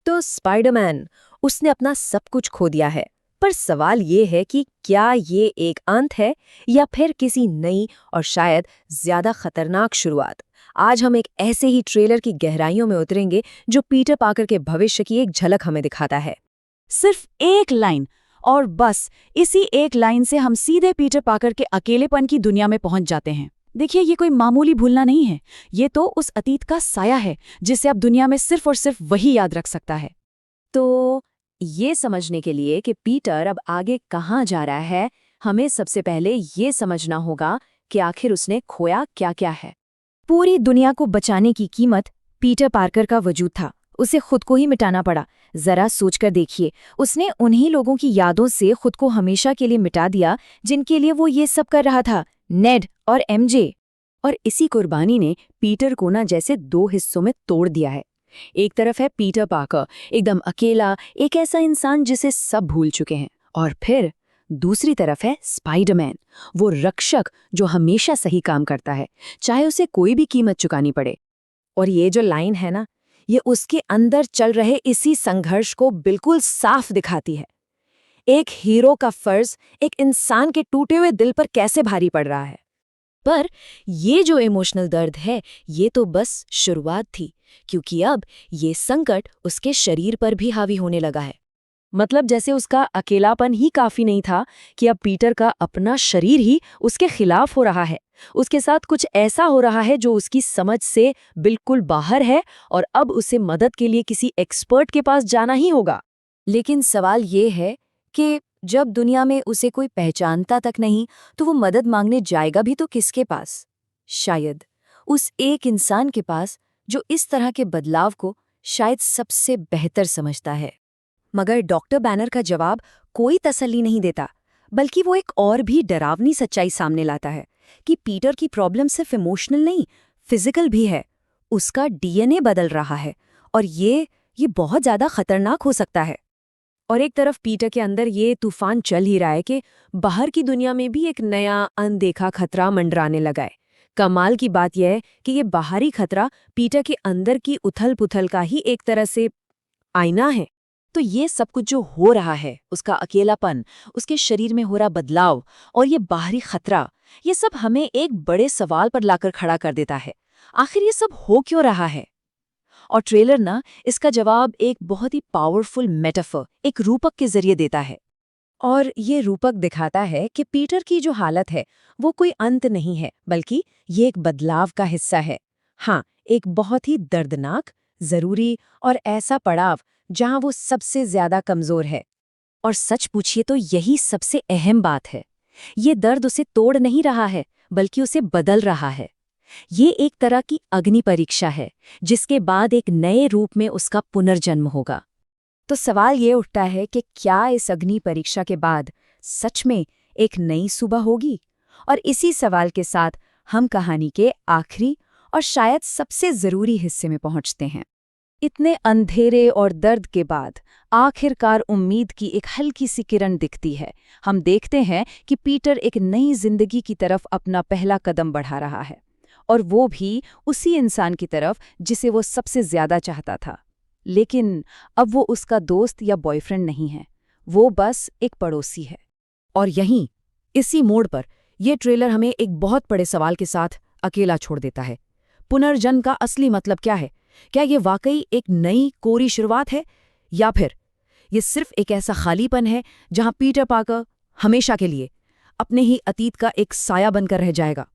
तो स्पाइडरमैन, उसने अपना सब कुछ खो दिया है। पर सवाल ये है कि क्या ये एक अंत है या फिर किसी नई और शायद ज्यादा खतरनाक शुरुआत। आज हम एक ऐसे ही ट्रेलर की गहराइयों में उतरेंगे जो पीटर पार्कर के भविष्य की एक झलक हमें दिखाता है। सिर्फ एक लाइन, और बस इसी एक लाइन से हम सीधे पीटर पार्कर के अकेलेपन की दुनिया में पहुंच जाते हैं। देखिए, ये कोई मामूली भूलना नहीं है, ये तो उस अतीत का साया है जिसे अब दुनिया में सिर्फ और सिर्फ वही याद रख सकता है। तो ये समझने के लिए कि पीटर अब आगे कहाँ जा रहा है, हमें सबसे पहले ये समझना होगा कि आखिर उसने खोया क्या क्या है। पूरी दुनिया को बचाने की कीमत पीटर पार्कर का वजूद था। उसे खुद को ही मिटाना पड़ा। जरा सोचकर देखिए, उसने उन्हीं लोगों की यादों से खुद को हमेशा के लिए मिटा दिया जिनके लिए वो ये सब कर रहा था, नेड और एमजे। और इसी कुर्बानी ने पीटर को ना जैसे दो हिस्सों में तोड़ दिया है। एक तरफ है पीटर पार्कर, एकदम अकेला, एक ऐसा इंसान जिसे सब भूल चुके हैं, और फिर दूसरी तरफ है स्पाइडरमैन, वो रक्षक जो हमेशा सही काम करता है, चाहे उसे कोई भी कीमत चुकानी पड़े। और ये जो लाइन है ना, ये उसके अंदर चल रहे इसी संघर्ष को बिल्कुल साफ दिखाती है। एक हीरो का फर्ज एक इंसान के टूटे हुए दिल पर कैसे भारी पड़ रहा है। पर ये जो इमोशनल दर्द है, ये तो बस शुरुआत थी, क्योंकि अब ये संकट उसके शरीर पर भी हावी होने लगा है। मतलब जैसे उसका अकेलापन ही काफी नहीं था कि अब पीटर का अपना शरीर ही उसके खिलाफ हो रहा है। उसके साथ कुछ ऐसा हो रहा है जो उसकी समझ से बिल्कुल बाहर है, और अब उसे मदद के लिए किसी एक्सपर्ट के पास जाना ही होगा। लेकिन सवाल ये है कि जब दुनिया में उसे कोई पहचानता तक नहीं, तो वो मदद मांगने जाएगा भी तो किसके पास? शायद उस एक इंसान के पास जो इस तरह के बदलाव को शायद सबसे बेहतर समझता है। मगर डॉक्टर बैनर का जवाब कोई तसल्ली नहीं देता, बल्कि वो एक और भी डरावनी सच्चाई सामने लाता है कि पीटर की प्रॉब्लम सिर्फ इमोशनल नहीं, फिजिकल भी है। उसका डीएनए बदल रहा है, और ये बहुत ज्यादा खतरनाक हो सकता है। और एक तरफ पीटर के अंदर ये तूफान चल ही रहा है कि बाहर की दुनिया में भी एक नया अनदेखा खतरा मंडराने लगा है। कमाल की बात यह है कि ये बाहरी खतरा पीटर के अंदर की उथल-पुथल का ही एक तरह से आईना है। तो ये सब कुछ जो हो रहा है, उसका अकेलापन, उसके शरीर में हो रहा बदलाव और ये बाहरी खतरा, ये सब हमें एक बड़े सवाल पर लाकर खड़ा कर देता है। आखिर ये सब हो क्यों रहा है? और ट्रेलर ना इसका जवाब एक बहुत ही पावरफुल मेटाफर, एक रूपक के जरिए देता है। और ये रूपक दिखाता है कि पीटर की जो हालत है वो कोई अंत नहीं है, बल्कि ये एक बदलाव का हिस्सा है। हाँ, एक बहुत ही दर्दनाक, जरूरी और ऐसा पड़ाव जहां वो सबसे ज्यादा कमजोर है। और सच पूछिए तो यही सबसे अहम बात है। ये दर्द उसे तोड़ नहीं रहा है, बल्कि उसे बदल रहा है। ये एक तरह की अग्नि परीक्षा है, जिसके बाद एक नए रूप में उसका पुनर्जन्म होगा। तो सवाल ये उठता है कि क्या इस अग्नि परीक्षा के बाद सच में एक नई सुबह होगी? और इसी सवाल के साथ हम कहानी के आखिरी और शायद सबसे जरूरी हिस्से में पहुंचते हैं। इतने अंधेरे और दर्द के बाद आखिरकार उम्मीद की एक हल्की सी किरण दिखती है। हम देखते हैं कि पीटर एक नई जिंदगी की तरफ अपना पहला कदम बढ़ा रहा है, और वो भी उसी इंसान की तरफ जिसे वो सबसे ज्यादा चाहता था। लेकिन अब वो उसका दोस्त या बॉयफ्रेंड नहीं है, वो बस एक पड़ोसी है। और यहीं, इसी मोड़ पर, यह ट्रेलर हमें एक बहुत बड़े सवाल के साथ अकेला छोड़ देता है। पुनर्जन्म का असली मतलब क्या है? क्या ये वाकई एक नई कोरी शुरुआत है, या फिर ये सिर्फ एक ऐसा खालीपन है जहां पीटर पार्कर हमेशा के लिए अपने ही अतीत का एक साया बनकर रह जाएगा?